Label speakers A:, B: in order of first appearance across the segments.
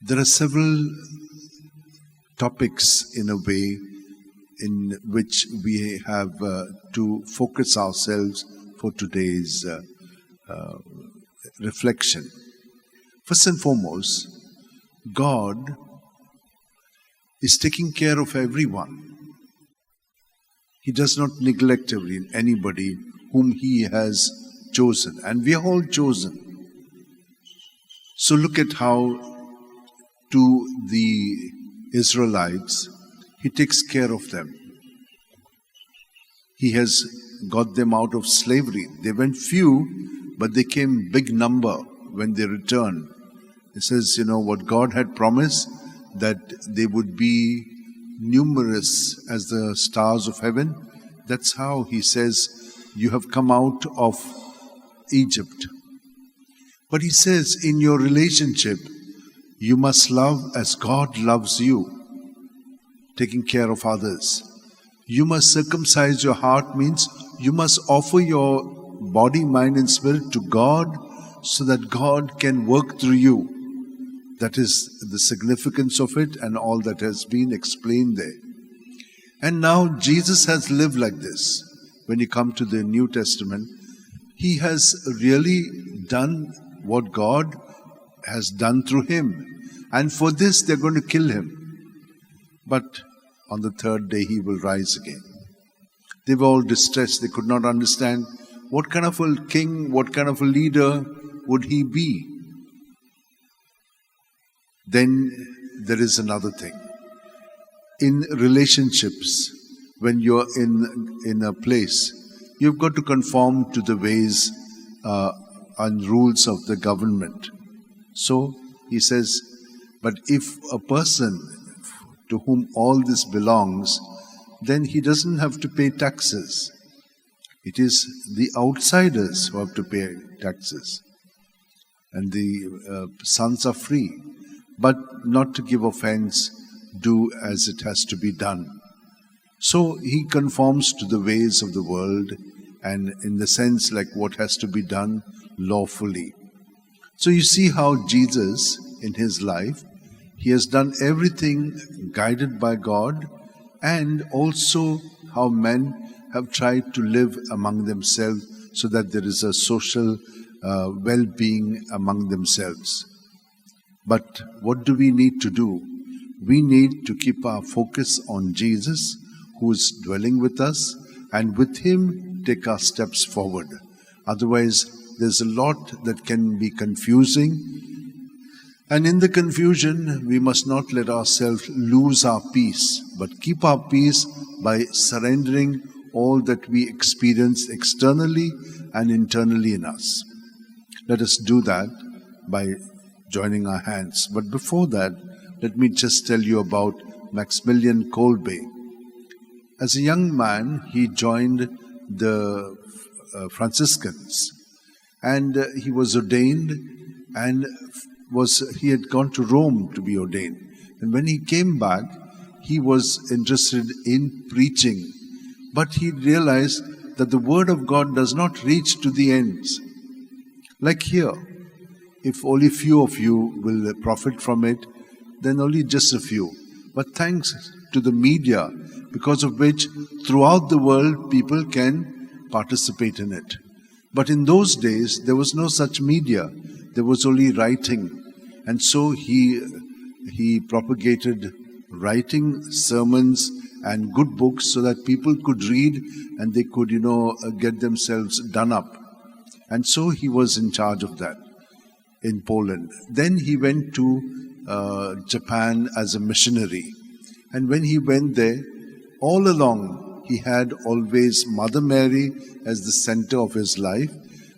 A: There are several topics in a way in which we have to focus ourselves for today's reflection. First and foremost, God is taking care of everyone. He does not neglect anybody whom He has chosen, and we are all chosen. So look at how to the Israelites, He takes care of them. He has got them out of slavery. They went few, but they came big number when they returned. It says, what God had promised, that they would be numerous as the stars of heaven. That's how He says, you have come out of Egypt. But He says, in your relationship, you must love as God loves you, taking care of others. You must circumcise your heart, means you must offer your body, mind and spirit to God so that God can work through you. That is the significance of it and all that has been explained there. And now Jesus has lived like this. When you come to the New Testament, He has really done what God has done through Him. And for this, they're going to kill Him. But on the third day, He will rise again. They were all distressed. They could not understand what kind of a king, what kind of a leader would He be. Then there is another thing. In relationships, when you're in a place, you've got to conform to the ways and rules of the government. So He says, but if a person to whom all this belongs, then he doesn't have to pay taxes. It is the outsiders who have to pay taxes. And the sons are free. But not to give offense, do as it has to be done. So He conforms to the ways of the world, and in the sense like what has to be done lawfully. So you see how Jesus in His life, He has done everything guided by God, and also how men have tried to live among themselves so that there is a social well-being among themselves. But what do we need to do? We need to keep our focus on Jesus, who is dwelling with us, and with Him take our steps forward. Otherwise, there's a lot that can be confusing. And in the confusion, we must not let ourselves lose our peace, but keep our peace by surrendering all that we experience externally and internally in us. Let us do that by joining our hands. But before that, let me just tell you about Maximilian Kolbe. As a young man, he joined the Franciscans, and he was ordained, and he had gone to Rome to be ordained. And when he came back, he was interested in preaching. But he realized that the Word of God does not reach to the ends. Like here, if only few of you will profit from it, then only just a few. But thanks to the media, because of which throughout the world people can participate in it. But in those days, there was no such media. There was only writing. And so he propagated writing sermons and good books so that people could read and they could, get themselves done up. And so he was in charge of that in Poland. Then he went to Japan as a missionary. And when he went there, all along he had always Mother Mary as the center of his life,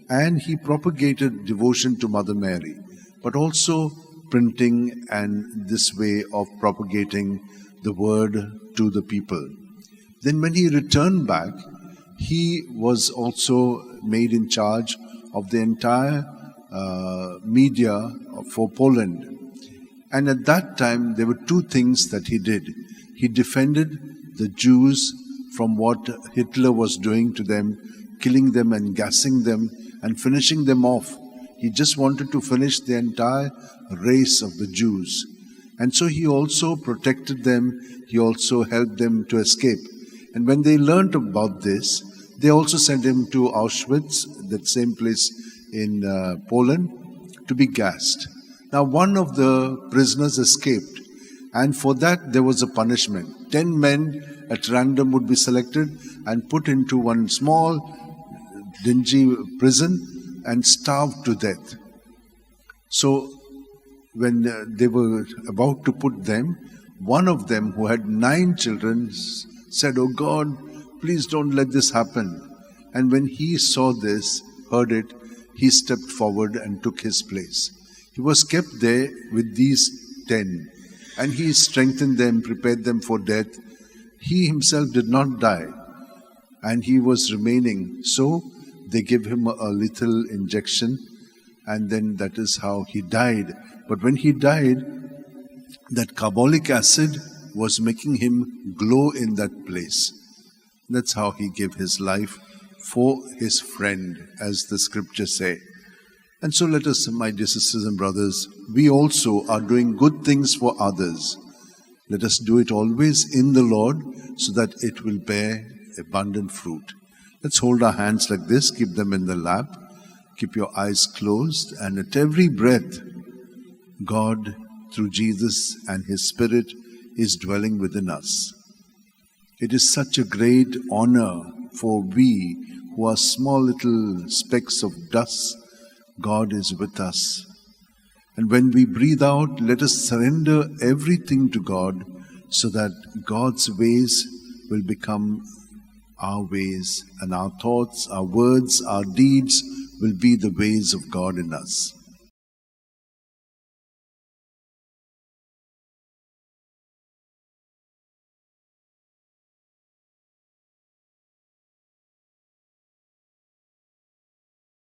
A: and he propagated devotion to Mother Mary, but also printing and this way of propagating the word to the people. Then when he returned back, he was also made in charge of the entire media for Poland. And at that time, there were two things that he did. He defended the Jews from what Hitler was doing to them, killing them and gassing them and finishing them off. He just wanted to finish the entire race of the Jews. And so he also protected them, he also helped them to escape. And when they learned about this, they also sent him to Auschwitz, that same place in Poland, to be gassed. Now one of the prisoners escaped, and for that there was a punishment. 10 men at random would be selected and put into one small, dingy prison and starved to death. So when they were about to put them, one of them who had 9 children said, "Oh God, please don't let this happen." And when he saw this, heard it, he stepped forward and took his place. He was kept there with these 10, and he strengthened them, prepared them for death. He himself did not die, and he was remaining. So they gave him a little injection, and then that is how he died. But when he died, that carbolic acid was making him glow in that place. That's how he gave his life for his friend, as the scriptures say. And so let us, my dear sisters and brothers, we also are doing good things for others. Let us do it always in the Lord, so that it will bear abundant fruit. Let's hold our hands like this, keep them in the lap, keep your eyes closed, and at every breath, God, through Jesus and His Spirit, is dwelling within us. It is such a great honor for we who are small little specks of dust. God is with us. And when we breathe out, let us surrender everything to God, so that God's ways will become our ways, and our thoughts, our words, our deeds will be the ways of God in us.